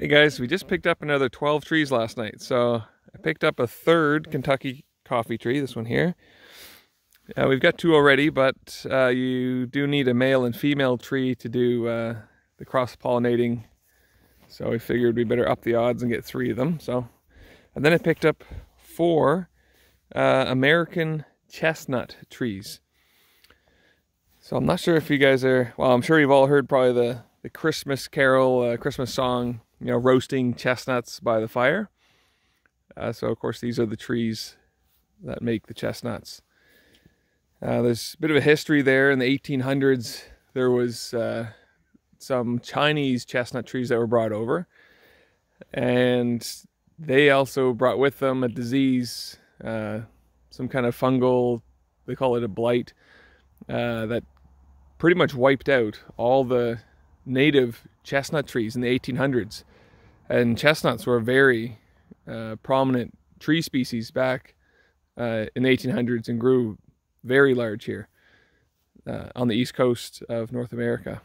Hey guys, we just picked up another 12 trees last night. So I picked up a third Kentucky coffee tree, this one here. We've got two already, but you do need a male and female tree to do the cross-pollinating. So we figured we better up the odds and get three of them. And then I picked up four American chestnut trees. So I'm not sure if you guys are, well, I'm sure you've all heard probably the Christmas carol, Christmas song, you know, roasting chestnuts by the fire. So of course these are the trees that make the chestnuts. There's a bit of a history there. In the 1800s, there was some Chinese chestnut trees that were brought over, and they also brought with them a disease, some kind of fungal, they call it a blight, that pretty much wiped out all the native chestnut trees in the 1800s. And chestnuts were a very prominent tree species back in the 1800s and grew very large here on the east coast of North America.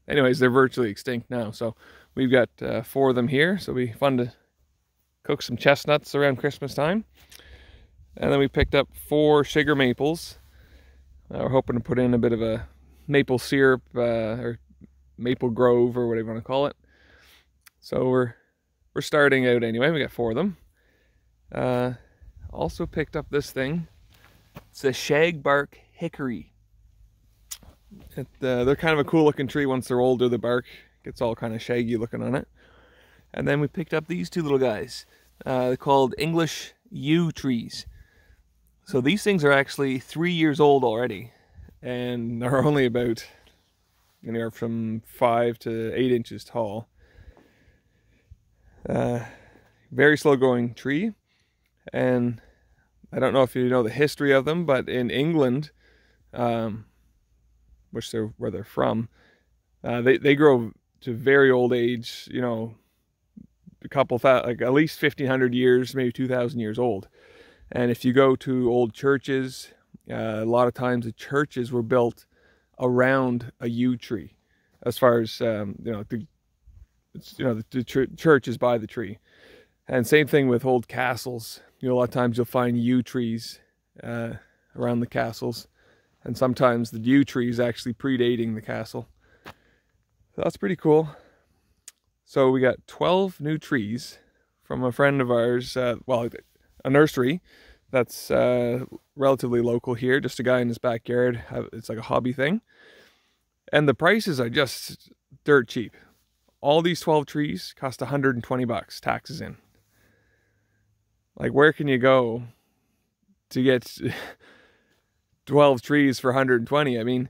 Anyways, they're virtually extinct now, so we've got four of them here, so it'll be fun to cook some chestnuts around Christmas time. And then we picked up four sugar maples. We're hoping to put in a bit of a maple syrup or maple grove or whatever you want to call it. So we're starting out anyway. We got four of them. Also picked up this thing. It's a Shagbark Hickory. They're kind of a cool looking tree. Once they're older, the bark gets all kind of shaggy looking on it. And then we picked up these two little guys. They're called English yew trees. So these things are actually 3 years old already, and they're only about anywhere from 5 to 8 inches tall. Very slow growing tree, and I don't know if you know the history of them, but in England, where they're from, they grow to very old age, you know, like at least 1,500 years, maybe 2,000 years old. And if you go to old churches, a lot of times the churches were built around a yew tree. As far as the church is by the tree. And same thing with old castles. You know, a lot of times you'll find yew trees around the castles, and sometimes the yew tree is actually predating the castle. So that's pretty cool. So we got 12 new trees from a friend of ours, well, a nursery that's relatively local here, just a guy in his backyard. It's like a hobby thing. And the prices are just dirt cheap. All these 12 trees cost 120 bucks, taxes in. Like, where can you go to get 12 trees for 120? I mean,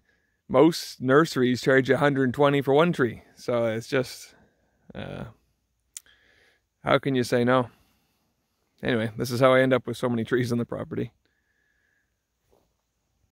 most nurseries charge you 120 for one tree. So it's just, how can you say no? Anyway, this is how I end up with so many trees on the property.